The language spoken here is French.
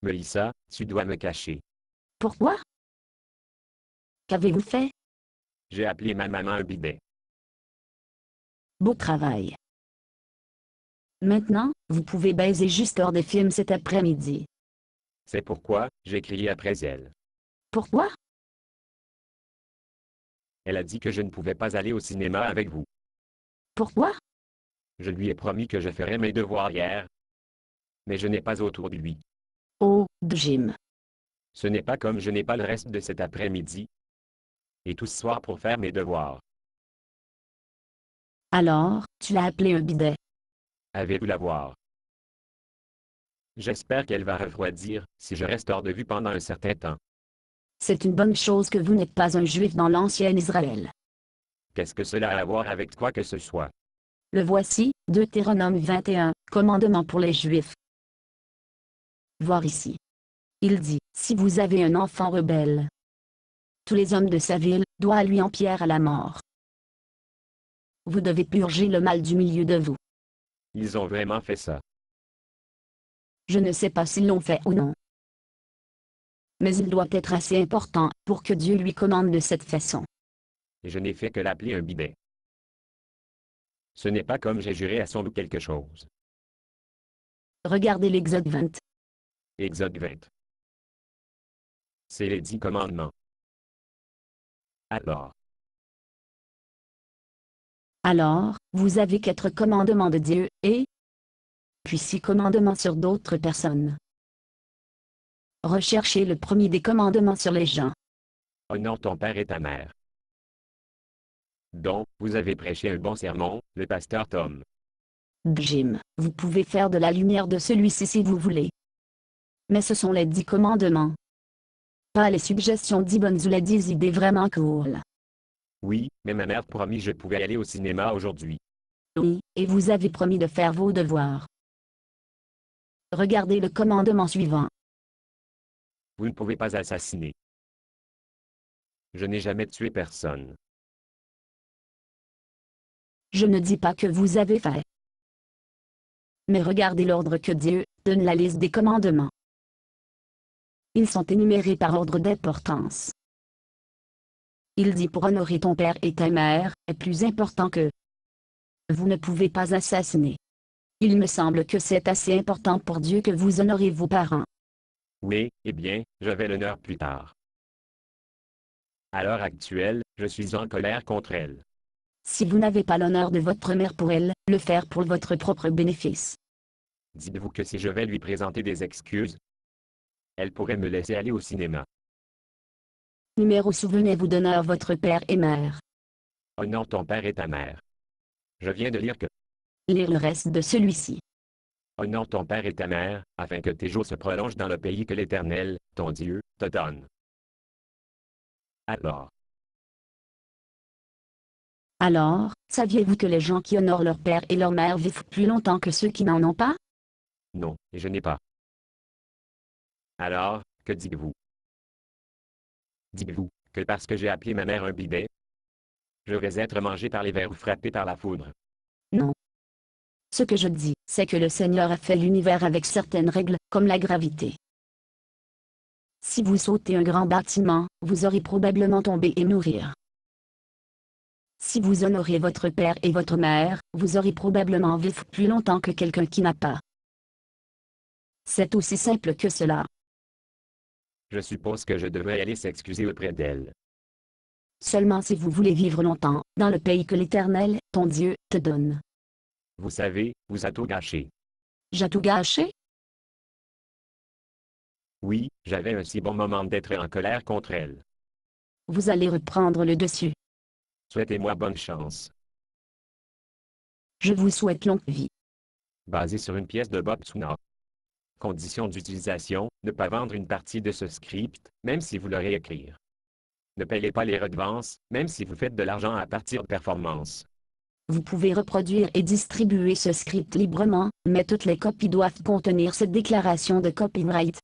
Melissa, tu dois me cacher. Pourquoi? Qu'avez-vous fait? J'ai appelé ma maman un bidet. Beau travail. Maintenant, vous pouvez baiser juste hors des films cet après-midi. C'est pourquoi j'ai crié après elle. Pourquoi? Elle a dit que je ne pouvais pas aller au cinéma avec vous. Pourquoi? Je lui ai promis que je ferais mes devoirs hier. Mais je n'ai pas autour de lui. Oh, Jim. Ce n'est pas comme je n'ai pas le reste de cet après-midi. Et tout ce soir pour faire mes devoirs. Alors, tu l'as appelé un bidet. Avez-vous la voir? J'espère qu'elle va refroidir si je reste hors de vue pendant un certain temps. C'est une bonne chose que vous n'êtes pas un juif dans l'ancien Israël. Qu'est-ce que cela a à voir avec quoi que ce soit? Le voici, Deutéronome 21, commandement pour les Juifs. Voir ici. Il dit, si vous avez un enfant rebelle, tous les hommes de sa ville doivent lui en pierre à la mort. Vous devez purger le mal du milieu de vous. Ils ont vraiment fait ça. Je ne sais pas s'ils l'ont fait ou non. Mais il doit être assez important pour que Dieu lui commande de cette façon. Et je n'ai fait que l'appeler un bidet. Ce n'est pas comme j'ai juré à son loup quelque chose. Regardez l'Exode 20. Exode 20. C'est les 10 commandements. Alors, vous avez 4 commandements de Dieu, et puis 6 commandements sur d'autres personnes. Recherchez le premier des commandements sur les gens. Honore ton père et ta mère. Donc, vous avez prêché un bon sermon, le pasteur Tom. Jim, vous pouvez faire de la lumière de celui-ci si vous voulez. Mais ce sont les 10 commandements. Pas les suggestions d'Ibn ou les 10 idées vraiment cool. Oui, mais ma mère promis que je pouvais aller au cinéma aujourd'hui. Oui, et vous avez promis de faire vos devoirs. Regardez le commandement suivant. Vous ne pouvez pas assassiner. Je n'ai jamais tué personne. Je ne dis pas que vous avez fait. Mais regardez l'ordre que Dieu donne, la liste des commandements. Ils sont énumérés par ordre d'importance. Il dit pour honorer ton père et ta mère est plus important que vous ne pouvez pas assassiner. Il me semble que c'est assez important pour Dieu que vous honorez vos parents. Oui, eh bien, je vais l'honneur plus tard. À l'heure actuelle, je suis en colère contre elle. Si vous n'avez pas l'honneur de votre mère pour elle, le faire pour votre propre bénéfice. Dites-vous que si je vais lui présenter des excuses, elle pourrait me laisser aller au cinéma. Numéro souvenez-vous d'honneur votre père et mère. Honore ton père et ta mère. Je viens de lire que Lire le reste de celui-ci. honore ton père et ta mère, afin que tes jours se prolongent dans le pays que l'Éternel, ton Dieu, te donne. Alors, saviez-vous que les gens qui honorent leur père et leur mère vivent plus longtemps que ceux qui n'en ont pas? Non, et je n'ai pas. Alors, que dites-vous? Dites-vous que parce que j'ai appelé ma mère un bidet, je vais être mangé par les vers ou frappé par la foudre? Non. Ce que je dis, c'est que le Seigneur a fait l'univers avec certaines règles, comme la gravité. Si vous sautez un grand bâtiment, vous aurez probablement tombé et mourir. Si vous honorez votre père et votre mère, vous aurez probablement vécu plus longtemps que quelqu'un qui n'a pas. C'est aussi simple que cela. Je suppose que je devrais aller s'excuser auprès d'elle. Seulement si vous voulez vivre longtemps, dans le pays que l'Éternel, ton Dieu, te donne. Vous savez, vous a tout gâché. J'ai tout gâché? Oui, j'avais un si bon moment d'être en colère contre elle. Vous allez reprendre le dessus. Souhaitez-moi bonne chance. Je vous souhaite longue vie. Basé sur une pièce de Bob Tsuna. Condition d'utilisation, ne pas vendre une partie de ce script, même si vous le réécrire. Ne payez pas les redevances, même si vous faites de l'argent à partir de performances. Vous pouvez reproduire et distribuer ce script librement, mais toutes les copies doivent contenir cette déclaration de copyright.